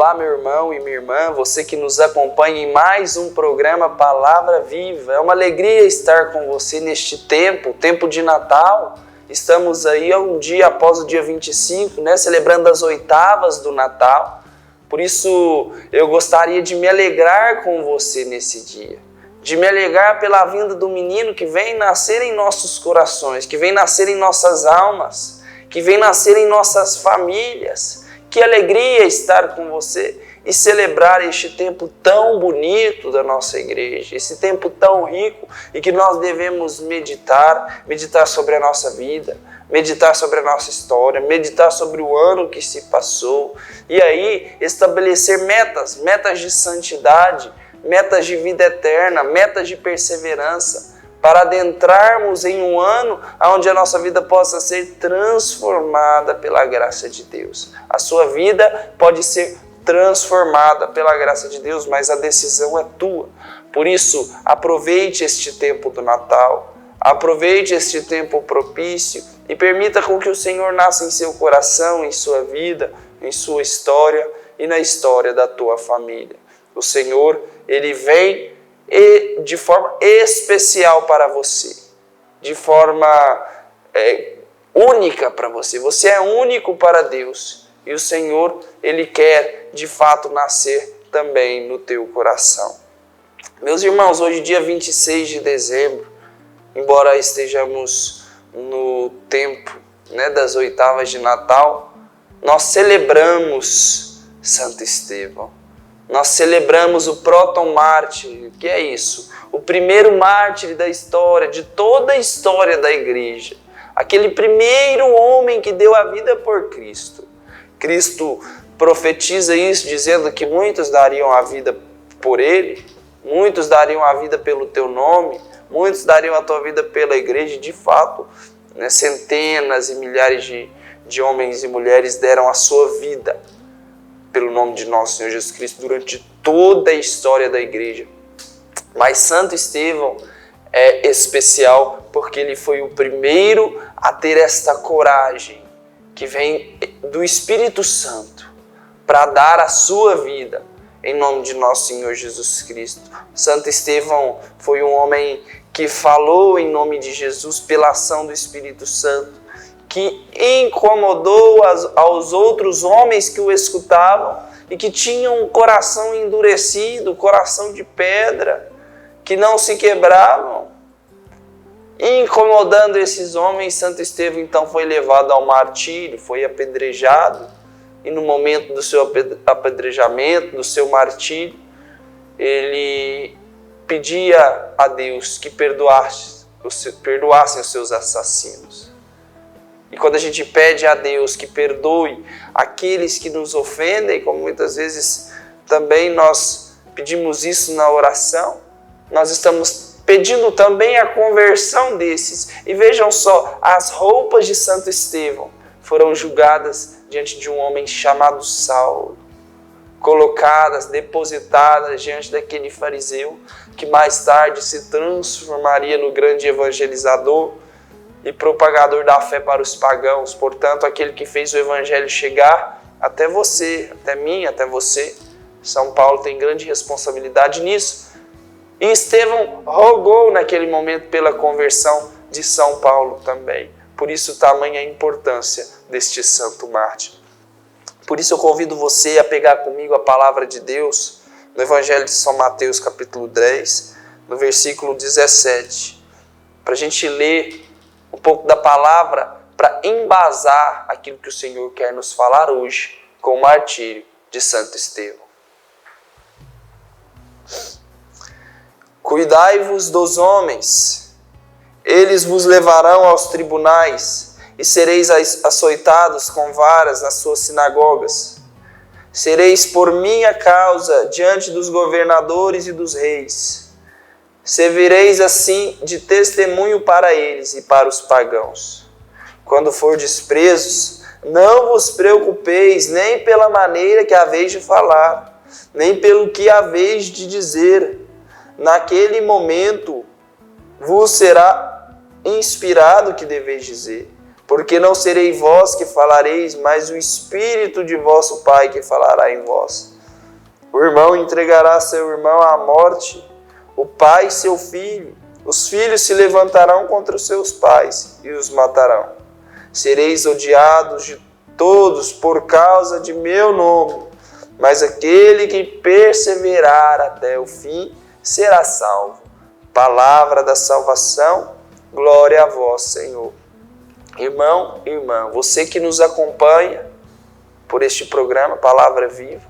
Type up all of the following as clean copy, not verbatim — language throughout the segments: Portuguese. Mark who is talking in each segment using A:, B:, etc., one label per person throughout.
A: Olá, meu irmão e minha irmã, você que nos acompanha em mais um programa Palavra Viva. É uma alegria estar com você neste tempo de Natal. Estamos aí um dia após o dia 25, celebrando as oitavas do Natal. Por isso, eu gostaria de me alegrar com você nesse dia. De me alegrar pela vinda do menino que vem nascer em nossos corações, que vem nascer em nossas almas, que vem nascer em nossas famílias. Que alegria estar com você e celebrar este tempo tão bonito da nossa igreja, esse tempo tão rico e que nós devemos meditar sobre a nossa vida, meditar sobre a nossa história, meditar sobre o ano que se passou e aí estabelecer metas de santidade, metas de vida eterna, metas de perseverança, para adentrarmos em um ano onde a nossa vida possa ser transformada pela graça de Deus. A sua vida pode ser transformada pela graça de Deus, mas a decisão é tua. Por isso, aproveite este tempo do Natal, aproveite este tempo propício e permita com que o Senhor nasça em seu coração, em sua vida, em sua história e na história da tua família. O Senhor, Ele vem e de forma especial para você, de forma única para você. Você é único para Deus e o Senhor, Ele quer de fato nascer também no teu coração. Meus irmãos, hoje dia 26 de dezembro, embora estejamos no tempo das oitavas de Natal, nós celebramos Santo Estevão. Nós celebramos o protomártir, que é isso? O primeiro mártir da história, de toda a história da igreja. Aquele primeiro homem que deu a vida por Cristo. Cristo profetiza isso, dizendo que muitos dariam a vida por ele, muitos dariam a vida pelo teu nome, muitos dariam a tua vida pela igreja. E de fato, centenas e milhares de homens e mulheres deram a sua vida pelo nome de nosso Senhor Jesus Cristo durante toda a história da igreja. Mas Santo Estevão é especial porque ele foi o primeiro a ter esta coragem que vem do Espírito Santo para dar a sua vida em nome de nosso Senhor Jesus Cristo. Santo Estevão foi um homem que falou em nome de Jesus pela ação do Espírito Santo, que incomodou aos outros homens que o escutavam e que tinham um coração endurecido, coração de pedra, que não se quebravam. Incomodando esses homens, Santo Estevão então foi levado ao martírio, foi apedrejado, e no momento do seu apedrejamento, do seu martírio, ele pedia a Deus que perdoassem os seus assassinos. E quando a gente pede a Deus que perdoe aqueles que nos ofendem, como muitas vezes também nós pedimos isso na oração, nós estamos pedindo também a conversão desses. E vejam só, as roupas de Santo Estevão foram julgadas diante de um homem chamado Saulo, colocadas, depositadas diante daquele fariseu, que mais tarde se transformaria no grande evangelizador e propagador da fé para os pagãos. Portanto, aquele que fez o evangelho chegar até você, até mim, até você. São Paulo tem grande responsabilidade nisso. E Estevão rogou naquele momento pela conversão de São Paulo também. Por isso, tamanha a importância deste santo mártir. Por isso, eu convido você a pegar comigo a palavra de Deus no Evangelho de São Mateus, capítulo 10, no versículo 17, para a gente ler um pouco da palavra para embasar aquilo que o Senhor quer nos falar hoje com o martírio de Santo Estevão. Cuidai-vos dos homens, eles vos levarão aos tribunais e sereis açoitados com varas nas suas sinagogas. Sereis por minha causa diante dos governadores e dos reis. Servireis assim de testemunho para eles e para os pagãos. Quando fordes presos, não vos preocupeis nem pela maneira que haveis de falar, nem pelo que haveis de dizer. Naquele momento vos será inspirado o que deveis dizer, porque não serei vós que falareis, mas o Espírito de vosso Pai que falará em vós. O irmão entregará seu irmão à morte, o pai seu filho. Os filhos se levantarão contra os seus pais e os matarão. Sereis odiados de todos por causa de meu nome, mas aquele que perseverar até o fim será salvo. Palavra da salvação, glória a vós, Senhor. Irmão, irmã, você que nos acompanha por este programa, Palavra Viva,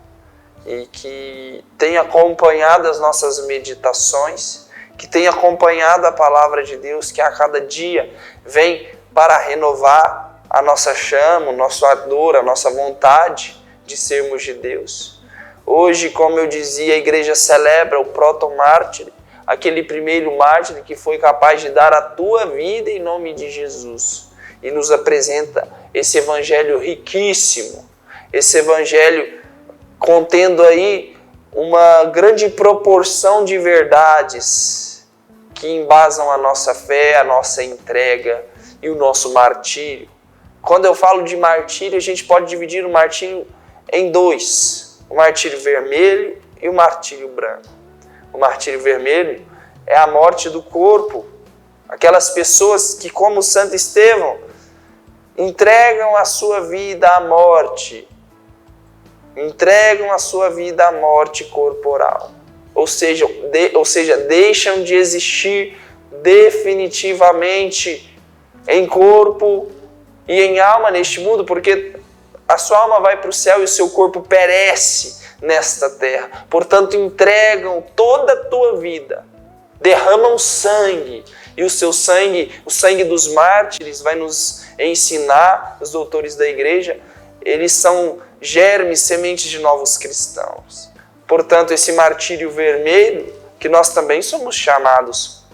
A: e que tem acompanhado as nossas meditações, que tem acompanhado a Palavra de Deus, que a cada dia vem para renovar a nossa chama, o nosso ardor, a nossa vontade de sermos de Deus. Hoje, como eu dizia, a igreja celebra o proto-mártir, aquele primeiro mártir que foi capaz de dar a tua vida em nome de Jesus. E nos apresenta esse evangelho riquíssimo, esse evangelho contendo aí uma grande proporção de verdades que embasam a nossa fé, a nossa entrega e o nosso martírio. Quando eu falo de martírio, a gente pode dividir o martírio em dois: o martírio vermelho e o martírio branco. O martírio vermelho é a morte do corpo, aquelas pessoas que, como Santo Estevão, entregam a sua vida à morte, entregam a sua vida à morte corporal, ou seja, deixam de existir definitivamente em corpo e em alma neste mundo, porque a sua alma vai para o céu e o seu corpo perece nesta terra. Portanto, entregam toda a tua vida, derramam sangue, e o seu sangue, o sangue dos mártires, vai nos ensinar, os doutores da igreja, eles são germes, sementes de novos cristãos. Portanto, esse martírio vermelho, que nós também somos chamados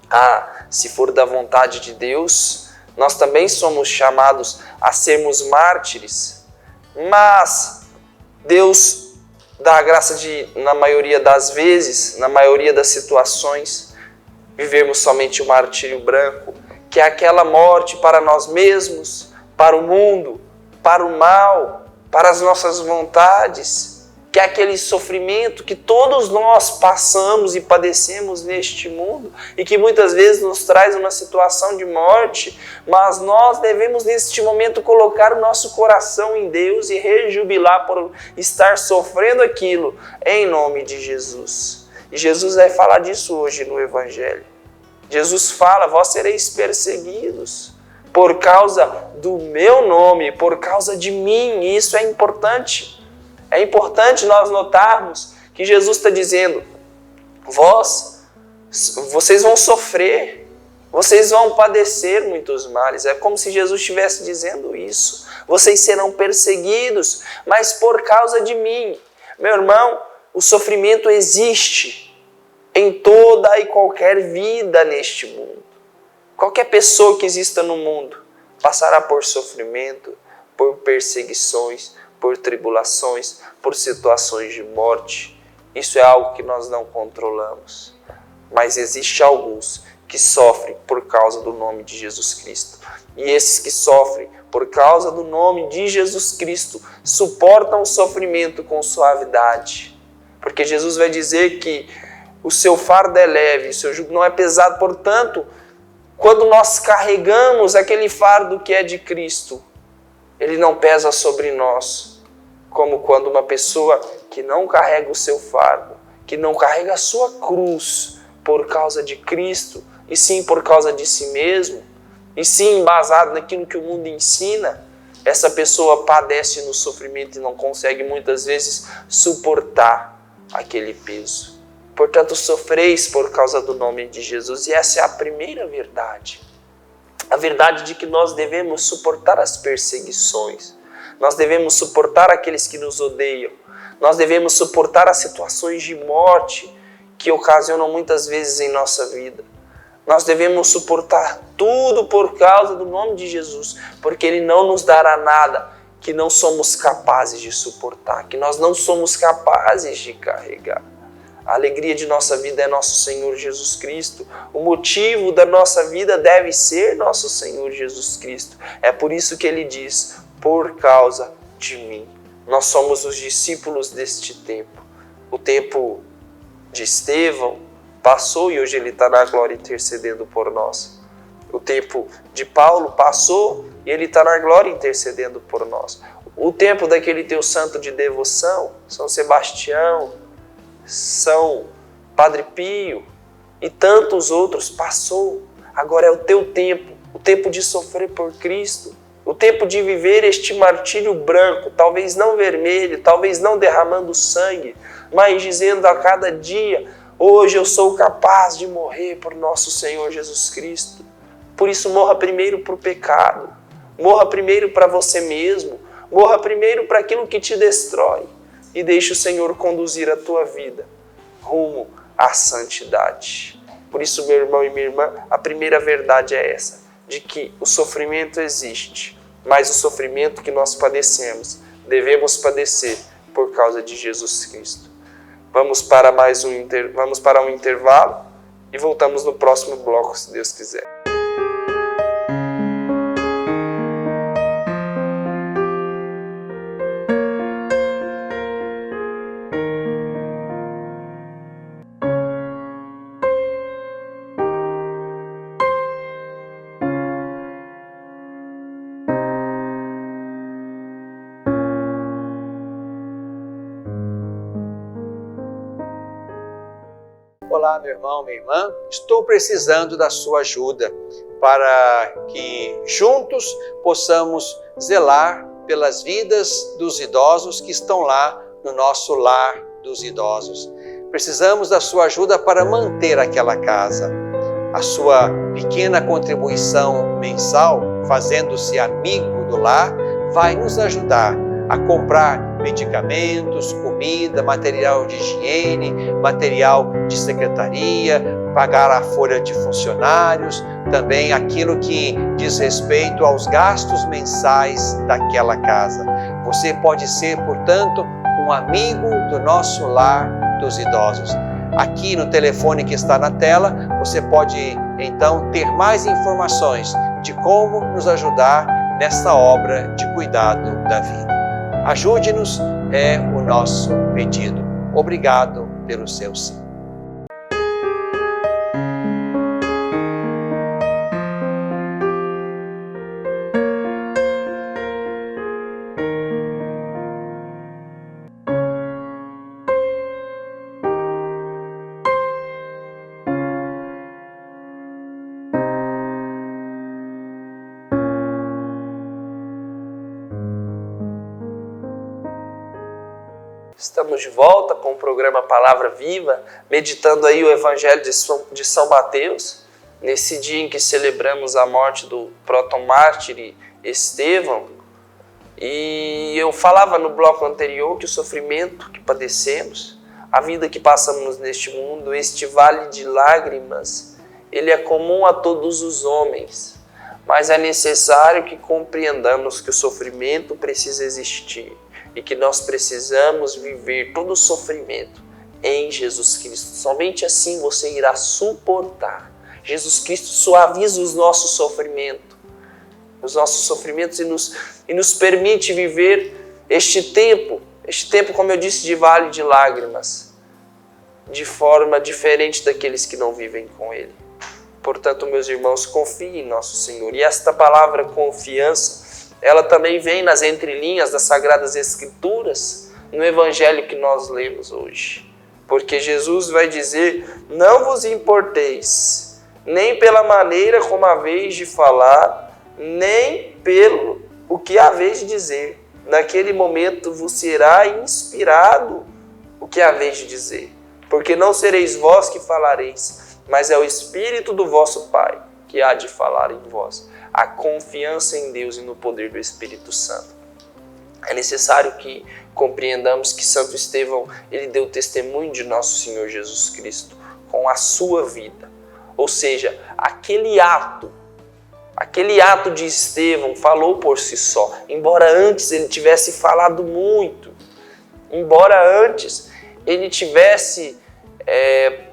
A: a, se for da vontade de Deus, nós também somos chamados a sermos mártires, mas Deus dá a graça de, na maioria das vezes, na maioria das situações, vivermos somente o martírio branco, que é aquela morte para nós mesmos, para o mundo, para o mal, para as nossas vontades, que é aquele sofrimento que todos nós passamos e padecemos neste mundo e que muitas vezes nos traz uma situação de morte, mas nós devemos neste momento colocar o nosso coração em Deus e rejubilar por estar sofrendo aquilo em nome de Jesus. E Jesus vai falar disso hoje no Evangelho. Jesus fala: vós sereis perseguidos por causa do meu nome, por causa de mim. E isso é importante. É importante nós notarmos que Jesus está dizendo: vocês vão sofrer, vocês vão padecer muitos males. É como se Jesus estivesse dizendo isso. Vocês serão perseguidos, mas por causa de mim. Meu irmão, o sofrimento existe em toda e qualquer vida neste mundo. Qualquer pessoa que exista no mundo passará por sofrimento, por perseguições, por tribulações, por situações de morte. Isso é algo que nós não controlamos. Mas existe alguns que sofrem por causa do nome de Jesus Cristo. E esses que sofrem por causa do nome de Jesus Cristo suportam o sofrimento com suavidade. Porque Jesus vai dizer que o seu fardo é leve, o seu jugo não é pesado. Portanto, quando nós carregamos aquele fardo que é de Cristo, ele não pesa sobre nós, como quando uma pessoa que não carrega o seu fardo, que não carrega a sua cruz por causa de Cristo, e sim por causa de si mesmo, e sim embasado naquilo que o mundo ensina, essa pessoa padece no sofrimento e não consegue muitas vezes suportar aquele peso. Portanto, sofreis por causa do nome de Jesus. E essa é a primeira verdade. A verdade de que nós devemos suportar as perseguições. Nós devemos suportar aqueles que nos odeiam. Nós devemos suportar as situações de morte que ocasionam muitas vezes em nossa vida. Nós devemos suportar tudo por causa do nome de Jesus. Porque Ele não nos dará nada que não somos capazes de suportar, que nós não somos capazes de carregar. A alegria de nossa vida é nosso Senhor Jesus Cristo. O motivo da nossa vida deve ser nosso Senhor Jesus Cristo. É por isso que Ele diz: por causa de mim. Nós somos os discípulos deste tempo. O tempo de Estevão passou e hoje ele está na glória intercedendo por nós. O tempo de Paulo passou e ele está na glória intercedendo por nós. O tempo daquele teu santo de devoção, São Sebastião, São Padre Pio e tantos outros, passou. Agora é o teu tempo, o tempo de sofrer por Cristo, o tempo de viver este martírio branco, talvez não vermelho, talvez não derramando sangue, mas dizendo a cada dia: hoje eu sou capaz de morrer por nosso Senhor Jesus Cristo. Por isso, morra primeiro para o pecado, morra primeiro para você mesmo, morra primeiro para aquilo que te destrói e deixe o Senhor conduzir a tua vida rumo à santidade. Por isso, meu irmão e minha irmã, a primeira verdade é essa, de que o sofrimento existe, mas o sofrimento que nós padecemos, devemos padecer por causa de Jesus Cristo. Vamos para um intervalo e voltamos no próximo bloco, se Deus quiser.
B: Olá, meu irmão, minha irmã, estou precisando da sua ajuda para que juntos possamos zelar pelas vidas dos idosos que estão lá no nosso lar dos idosos. Precisamos da sua ajuda para manter aquela casa. A sua pequena contribuição mensal, fazendo-se amigo do lar, vai nos ajudar a comprar medicamentos, comida, material de higiene, material de secretaria, pagar a folha de funcionários, também aquilo que diz respeito aos gastos mensais daquela casa. Você pode ser, portanto, um amigo do nosso lar dos idosos. Aqui no telefone que está na tela, você pode então ter mais informações de como nos ajudar nessa obra de cuidado da vida. Ajude-nos, é o nosso pedido. Obrigado pelo seu sim.
A: Estamos de volta com o programa Palavra Viva, meditando aí o Evangelho de São Mateus, nesse dia em que celebramos a morte do protomártir Estevão. E eu falava no bloco anterior que o sofrimento que padecemos, a vida que passamos neste mundo, este vale de lágrimas, ele é comum a todos os homens, mas é necessário que compreendamos que o sofrimento precisa existir e que nós precisamos viver todo o sofrimento em Jesus Cristo. Somente assim você irá suportar. Jesus Cristo suaviza os nossos sofrimentos e nos permite viver este tempo, como eu disse, de vale de lágrimas, de forma diferente daqueles que não vivem com Ele. Portanto, meus irmãos, confiem em nosso Senhor. E esta palavra confiança, ela também vem nas entrelinhas das Sagradas Escrituras, no Evangelho que nós lemos hoje. Porque Jesus vai dizer: não vos importeis, nem pela maneira como haveis de falar, nem pelo o que haveis de dizer. Naquele momento vos será inspirado o que haveis de dizer. Porque não sereis vós que falareis, mas é o Espírito do vosso Pai que há de falar em vós. A confiança em Deus e no poder do Espírito Santo. É necessário que compreendamos que Santo Estevão, ele deu testemunho de nosso Senhor Jesus Cristo com a sua vida. Ou seja, aquele ato de Estevão falou por si só. Embora antes ele tivesse falado muito, embora antes ele tivesse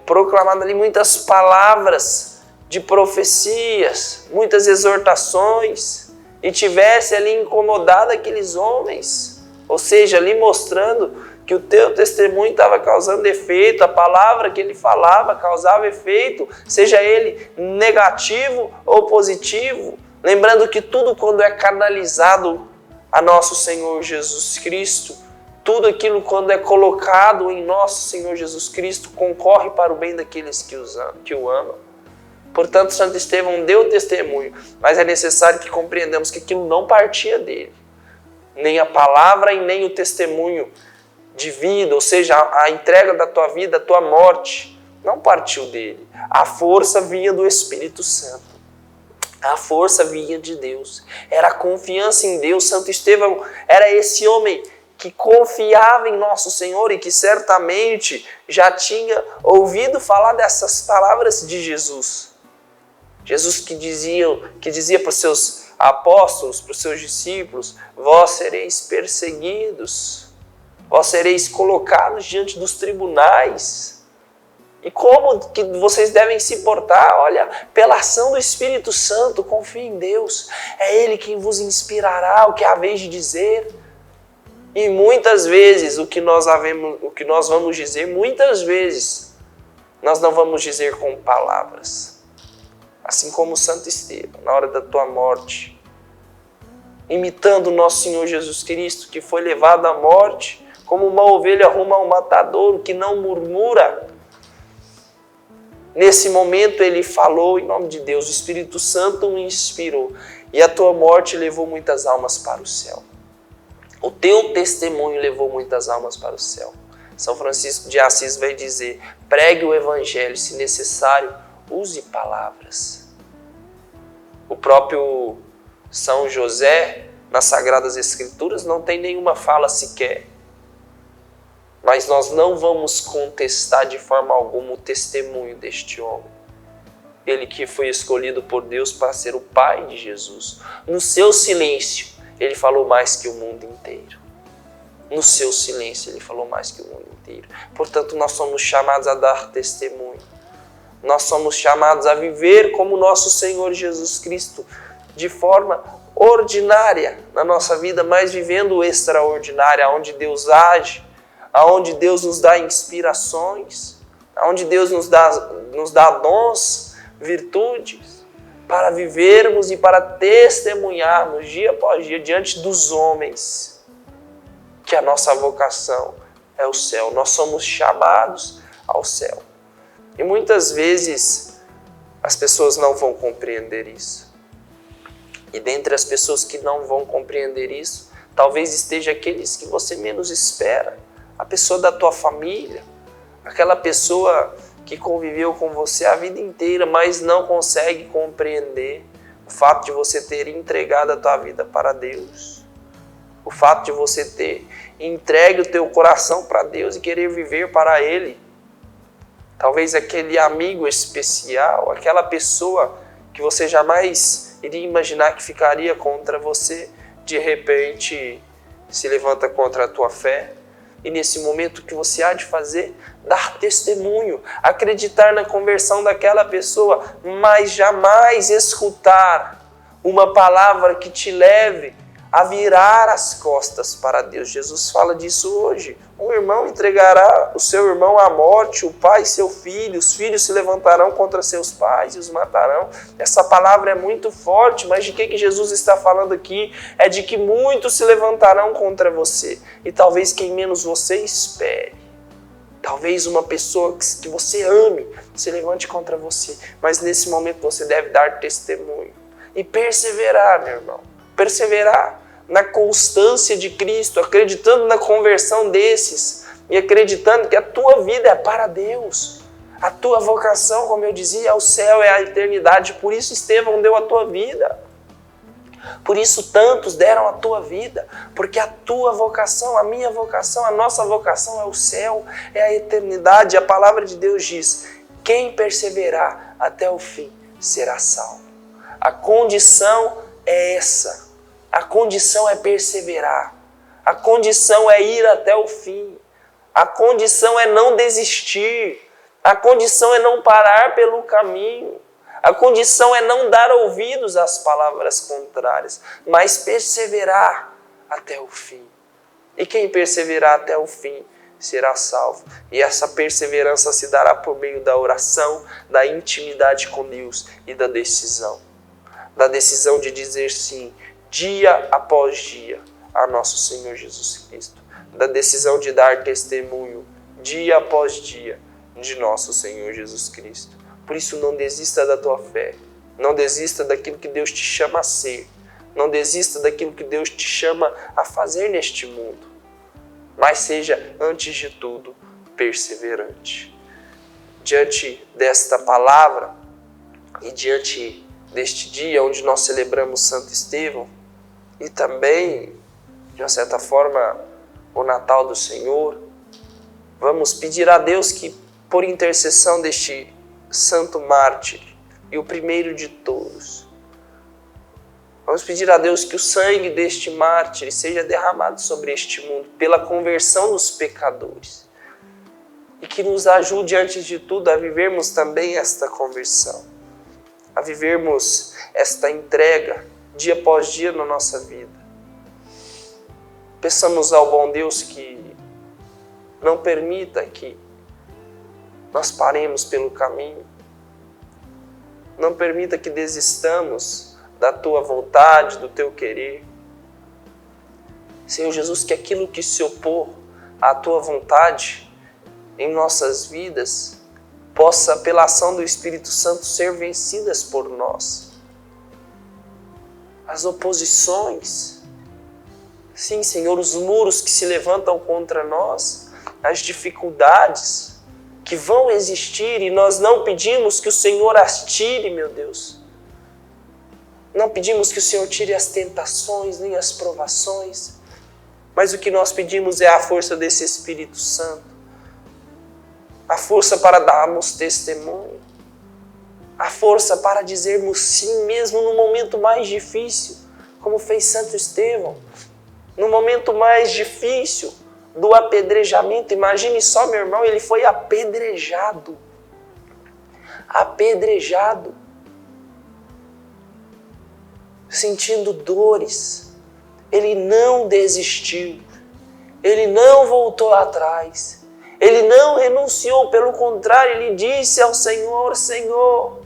A: proclamado ali muitas palavras de profecias, muitas exortações, e tivesse ali incomodado aqueles homens, ou seja, ali mostrando que o teu testemunho estava causando efeito, a palavra que ele falava causava efeito, seja ele negativo ou positivo. Lembrando que tudo quando é canalizado a nosso Senhor Jesus Cristo, tudo aquilo quando é colocado em nosso Senhor Jesus Cristo, concorre para o bem daqueles que o amam. Portanto, Santo Estevão deu testemunho, mas é necessário que compreendamos que aquilo não partia dele. Nem a palavra e nem o testemunho de vida, ou seja, a entrega da tua vida, a tua morte, não partiu dele. A força vinha do Espírito Santo. A força vinha de Deus. Era a confiança em Deus. Santo Estevão era esse homem que confiava em nosso Senhor e que certamente já tinha ouvido falar dessas palavras de Jesus. Jesus que dizia para os seus apóstolos, para os seus discípulos: vós sereis perseguidos, vós sereis colocados diante dos tribunais. E como que vocês devem se portar? Olha, pela ação do Espírito Santo, confie em Deus. É Ele quem vos inspirará o que há vez de dizer. E muitas vezes o que nós vamos dizer, muitas vezes, nós não vamos dizer com palavras. Assim como Santo Estevão, na hora da tua morte, imitando o nosso Senhor Jesus Cristo, que foi levado à morte, como uma ovelha rumo ao matadouro, que não murmura. Nesse momento ele falou em nome de Deus, o Espírito Santo o inspirou, e a tua morte levou muitas almas para o céu. O teu testemunho levou muitas almas para o céu. São Francisco de Assis vai dizer: pregue o Evangelho, se necessário, use palavras. O próprio São José, nas Sagradas Escrituras, não tem nenhuma fala sequer. Mas nós não vamos contestar de forma alguma o testemunho deste homem. Ele que foi escolhido por Deus para ser o pai de Jesus. No seu silêncio, ele falou mais que o mundo inteiro. No seu silêncio, ele falou mais que o mundo inteiro. Portanto, nós somos chamados a dar testemunho. Nós somos chamados a viver como nosso Senhor Jesus Cristo, de forma ordinária na nossa vida, mas vivendo o extraordinário, onde Deus age, aonde Deus nos dá inspirações, aonde Deus nos dá dons, virtudes, para vivermos e para testemunharmos dia após dia diante dos homens que a nossa vocação é o céu. Nós somos chamados ao céu. E muitas vezes as pessoas não vão compreender isso. E dentre as pessoas que não vão compreender isso, talvez esteja aqueles que você menos espera. A pessoa da tua família, aquela pessoa que conviveu com você a vida inteira, mas não consegue compreender o fato de você ter entregado a tua vida para Deus. O fato de você ter entregue o teu coração para Deus e querer viver para Ele. Talvez aquele amigo especial, aquela pessoa que você jamais iria imaginar que ficaria contra você, de repente se levanta contra a tua fé. E nesse momento o que você há de fazer? Dar testemunho, acreditar na conversão daquela pessoa, mas jamais escutar uma palavra que te leve a virar as costas para Deus. Jesus fala disso hoje. Um irmão entregará o seu irmão à morte, o pai seu filho, os filhos se levantarão contra seus pais e os matarão. Essa palavra é muito forte, mas de que Jesus está falando aqui? É de que muitos se levantarão contra você. E talvez quem menos você espere. Talvez uma pessoa que você ame se levante contra você. Mas nesse momento você deve dar testemunho. E perseverar, meu irmão. Perseverar na constância de Cristo, acreditando na conversão desses e acreditando que a tua vida é para Deus. A tua vocação, como eu dizia, é o céu, é a eternidade. Por isso Estevão deu a tua vida. Por isso tantos deram a tua vida. Porque a tua vocação, a minha vocação, a nossa vocação é o céu, é a eternidade. A palavra de Deus diz: quem perseverar até o fim será salvo. A condição é essa. A condição é perseverar. A condição é ir até o fim. A condição é não desistir. A condição é não parar pelo caminho. A condição é não dar ouvidos às palavras contrárias, mas perseverar até o fim. E quem perseverar até o fim será salvo. E essa perseverança se dará por meio da oração, da intimidade com Deus e da decisão. Da decisão de dizer sim, dia após dia, a nosso Senhor Jesus Cristo. Da decisão de dar testemunho, dia após dia, de nosso Senhor Jesus Cristo. Por isso, não desista da tua fé. Não desista daquilo que Deus te chama a ser. Não desista daquilo que Deus te chama a fazer neste mundo. Mas seja, antes de tudo, perseverante. Diante desta palavra e diante deste dia onde nós celebramos Santo Estevão e também, de uma certa forma, o Natal do Senhor, vamos pedir a Deus que, por intercessão deste santo mártir e o primeiro de todos, vamos pedir a Deus que o sangue deste mártir seja derramado sobre este mundo pela conversão dos pecadores e que nos ajude, antes de tudo, a vivermos também esta conversão, a vivermos esta entrega dia após dia na nossa vida. Peçamos ao bom Deus que não permita que nós paremos pelo caminho, não permita que desistamos da tua vontade, do teu querer. Senhor Jesus, que aquilo que se opor à tua vontade em nossas vidas possa, pela ação do Espírito Santo, ser vencidas por nós. As oposições, sim, Senhor, os muros que se levantam contra nós, as dificuldades que vão existir e nós não pedimos que o Senhor as tire, meu Deus. Não pedimos que o Senhor tire as tentações nem as provações, mas o que nós pedimos é a força desse Espírito Santo, a força para darmos testemunho, a força para dizermos sim mesmo no momento mais difícil, como fez Santo Estevão, no momento mais difícil do apedrejamento. Imagine só, meu irmão, ele foi apedrejado. Sentindo dores. Ele não desistiu. Ele não voltou atrás. Ele não renunciou, pelo contrário, ele disse ao Senhor: Senhor,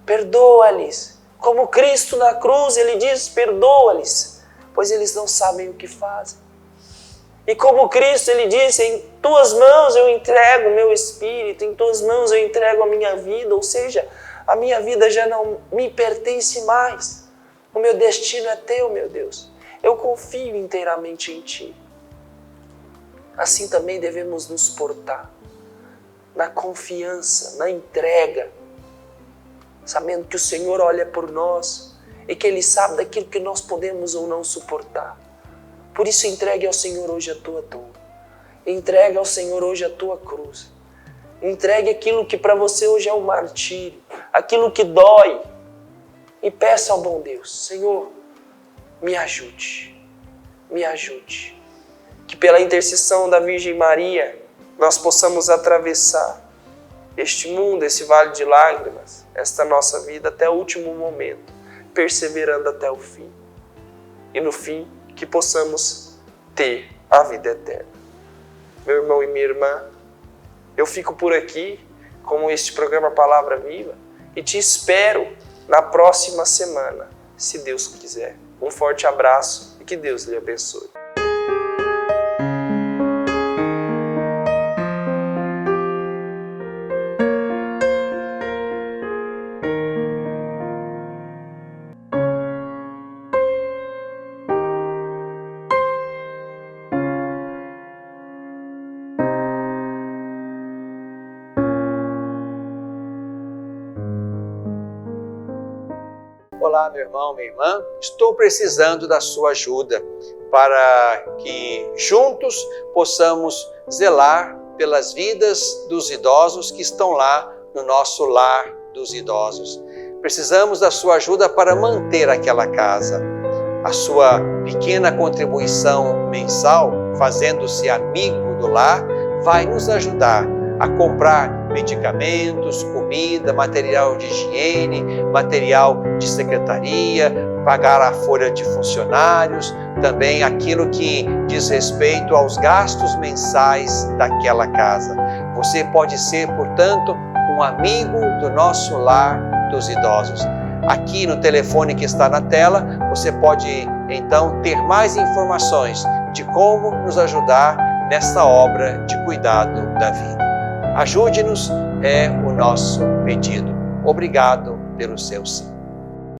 A: perdoa-lhes. Como Cristo na cruz, ele diz: perdoa-lhes, pois eles não sabem o que fazem. E como Cristo, ele disse: em tuas mãos eu entrego o meu espírito, em tuas mãos eu entrego a minha vida, ou seja, a minha vida já não me pertence mais. O meu destino é teu, meu Deus. Eu confio inteiramente em ti. Assim também devemos nos portar, na confiança, na entrega, sabendo que o Senhor olha por nós e que Ele sabe daquilo que nós podemos ou não suportar. Por isso, entregue ao Senhor hoje a tua dor. Entregue ao Senhor hoje a tua cruz. Entregue aquilo que para você hoje é um martírio, aquilo que dói. E peça ao bom Deus: Senhor, me ajude, me ajude. Que pela intercessão da Virgem Maria, nós possamos atravessar este mundo, esse vale de lágrimas, esta nossa vida até o último momento, perseverando até o fim. E no fim, que possamos ter a vida eterna. Meu irmão e minha irmã, eu fico por aqui com este programa Palavra Viva e te espero na próxima semana, se Deus quiser. Um forte abraço e que Deus lhe abençoe.
B: Olá, meu irmão, minha irmã, estou precisando da sua ajuda para que juntos possamos zelar pelas vidas dos idosos que estão lá no nosso lar dos idosos. Precisamos da sua ajuda para manter aquela casa. A sua pequena contribuição mensal, fazendo-se amigo do lar, vai nos ajudar a comprar medicamentos, comida, material de higiene, material de secretaria, pagar a folha de funcionários, também aquilo que diz respeito aos gastos mensais daquela casa. Você pode ser, portanto, um amigo do nosso lar dos idosos. Aqui no telefone que está na tela, você pode então ter mais informações de como nos ajudar nessa obra de cuidado da vida. Ajude-nos, é o nosso pedido. Obrigado pelo seu sim.